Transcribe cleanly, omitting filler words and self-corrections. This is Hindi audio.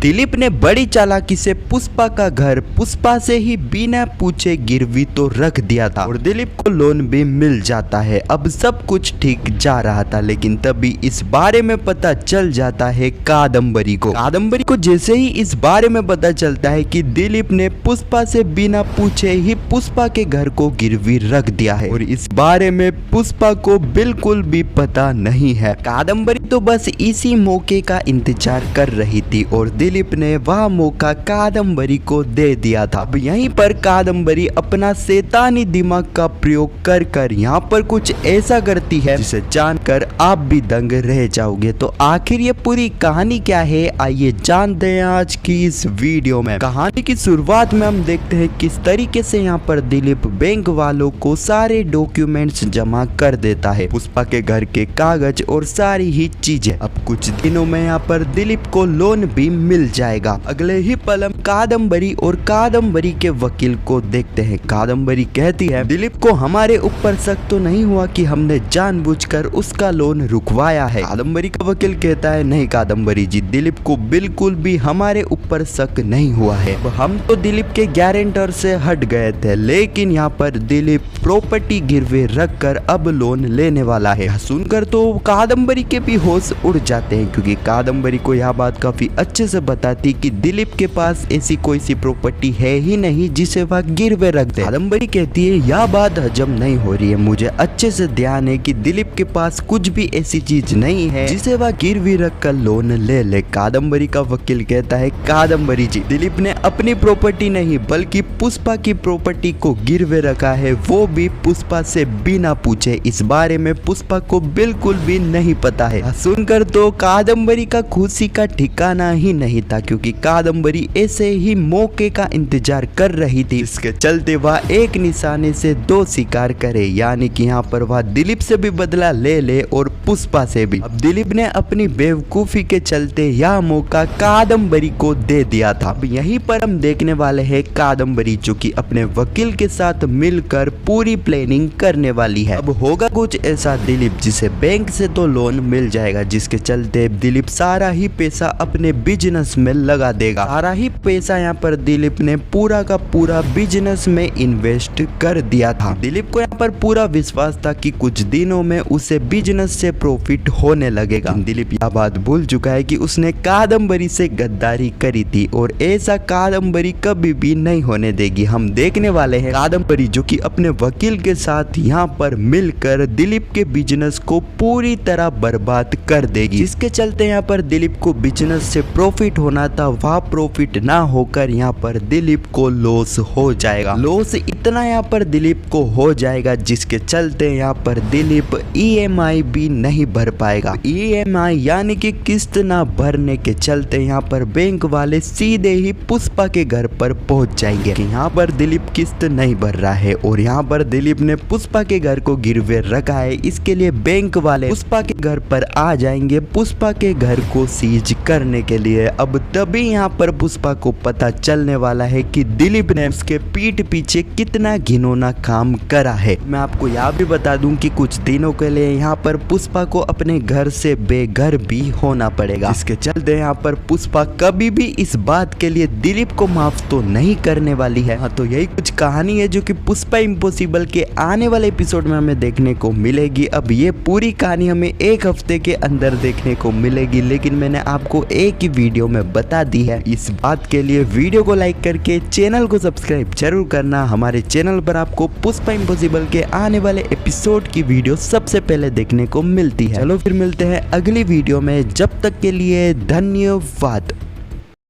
दिलीप ने बड़ी चालाकी से पुष्पा का घर पुष्पा से ही बिना पूछे गिरवी तो रख दिया था और दिलीप को लोन भी मिल जाता है। अब सब कुछ ठीक जा रहा था, लेकिन तभी इस बारे में पता चल जाता है कादम्बरी को जैसे ही इस बारे में पता चलता है कि दिलीप ने पुष्पा से बिना पूछे ही पुष्पा के घर को गिरवी रख दिया है और इस बारे में पुष्पा को बिल्कुल भी पता नहीं है। कादम्बरी तो बस इसी मौके का इंतजार कर रही थी और दिलीप ने वह मौका कादम्बरी को दे दिया था। अब यहीं पर कादम्बरी अपना शैतानी दिमाग का प्रयोग कर यहाँ पर कुछ ऐसा करती है जिसे जानकर आप भी दंग रह जाओगे। तो आखिर ये पूरी कहानी क्या है, आइए जानते हैं आज की इस वीडियो में। कहानी की शुरुआत में हम देखते हैं किस तरीके से यहाँ पर दिलीप बैंक वालों को सारे डॉक्यूमेंट्स जमा कर देता है, पुष्पा के घर के कागज और सारी ही चीजें। अब कुछ दिनों में यहाँ पर दिलीप को लोन भी मिल जाएगा। अगले ही पल हम कादम्बरी और कादम्बरी के वकील को देखते हैं। कादम्बरी कहती है दिलीप को हमारे ऊपर शक तो नहीं हुआ कि हमने जानबूझकर उसका लोन रुकवाया है। कादम्बरी का वकील कहता है नहीं कादम्बरी जी, दिलीप को बिल्कुल भी हमारे ऊपर शक नहीं हुआ है। हम तो दिलीप के गारंटर से हट गए थे, लेकिन यहाँ पर दिलीप प्रॉपर्टी गिरवे रख कर अब लोन लेने वाला है। सुनकर तो कादम्बरी के भी होश उड़ जाते हैं, क्योंकि कादम्बरी को यह बात काफी अच्छे से बताती कि दिलीप के पास ऐसी कोई सी प्रॉपर्टी है ही नहीं जिसे वह गिरवे रख दे। कादम्बरी कहती है यह बात हजम नहीं हो रही है, मुझे अच्छे से ध्यान है कि दिलीप के पास कुछ भी ऐसी चीज नहीं है जिसे वह गिरवी रख कर लोन ले। कादम्बरी का वकील कहता है कादम्बरी जी, दिलीप ने अपनी प्रॉपर्टी नहीं बल्कि पुष्पा की प्रॉपर्टी को गिरवे रखा है, वो भी पुष्पा से बिना पूछे। इस बारे में पुष्पा को बिल्कुल भी नहीं पता है। सुनकर तो कादम्बरी का खुशी का ठिकाना ही नहीं था, क्योंकि कादम्बरी ऐसे ही मौके का इंतजार कर रही थी, इसके चलते वह एक निशाने से दो शिकार करे, यानी कि यहाँ पर वह दिलीप से भी बदला ले और पुष्पा से भी। अब दिलीप ने अपनी बेवकूफी के चलते यह मौका कादम्बरी को दे दिया था। अब यहीं पर हम देखने वाले हैं कादम्बरी जो कि अपने वकील के साथ मिलकर पूरी प्लानिंग करने वाली है। अब होगा कुछ ऐसा दिलीप जिसे बैंक से तो लोन मिल जाएगा, जिसके चलते दिलीप सारा ही पैसा अपने बिजनेस में लगा देगा। सारा ही पैसा यहाँ पर दिलीप ने पूरा का पूरा बिजनेस में इन्वेस्ट कर दिया था। दिलीप को यहाँ पर पूरा विश्वास था कि कुछ दिनों में उसे बिजनेस से प्रॉफिट होने लगेगा। दिलीप यह बात भूल चुका है कि उसने कादम्बरी से गद्दारी करी थी और ऐसा कादम्बरी कभी भी नहीं होने देगी। हम देखने वाले हैं कादम्बरी जो कि अपने वकील के साथ यहाँ पर मिलकर दिलीप के बिजनेस को पूरी तरह बर्बाद कर देगी, जिसके चलते यहाँ पर दिलीप को बिजनेस से प्रॉफिट होना था, वह प्रॉफिट ना होकर यहाँ पर दिलीप को लॉस हो जाएगा। लॉस इतना यहाँ पर दिलीप को हो जाएगा जिसके चलते यहाँ पर दिलीप ईएमआई भी नहीं भर पाएगा। ईएमआई यानी कि किस्त ना भरने के चलते यहाँ पर बैंक वाले सीधे ही पुष्पा के घर पर पहुंच जाएंगे कि यहाँ पर दिलीप किस्त नहीं भर रहा है और यहाँ पर दिलीप ने पुष्पा के घर को गिरवे रखा है। इसके लिए बैंक वाले पुष्पा के घर पर आ जाएंगे पुष्पा के घर को सीज करने के लिए। अब तभी यहाँ पर पुष्पा को पता चलने वाला है कि दिलीप ने उसके पीठ पीछे कितना घिनौना काम करा है। मैं आपको यह भी बता दूं कि कुछ दिनों के लिए यहाँ पर पुष्पा को अपने घर से बेघर भी होना पड़ेगा, जिसके चलते यहाँ पर पुष्पा कभी भी इस बात के लिए दिलीप को माफ तो नहीं करने वाली है। हाँ, तो यही कुछ कहानी है जो कि पुष्पा इम्पॉसिबल के आने वाले एपिसोड में हमें देखने को मिलेगी। अब ये पूरी कहानी हमें एक हफ्ते के अंदर देखने को मिलेगी, लेकिन मैंने आपको एक ही वीडियो में बता दी है। इस बात के लिए वीडियो को लाइक करके चैनल को सब्सक्राइब जरूर करना। हमारे चैनल पर आपको पुष्पा इम्पॉसिबल के आने वाले एपिसोड की वीडियो सबसे पहले देखने को मिलती है। चलो फिर मिलते हैं अगली वीडियो में, जब तक के लिए धन्यवाद।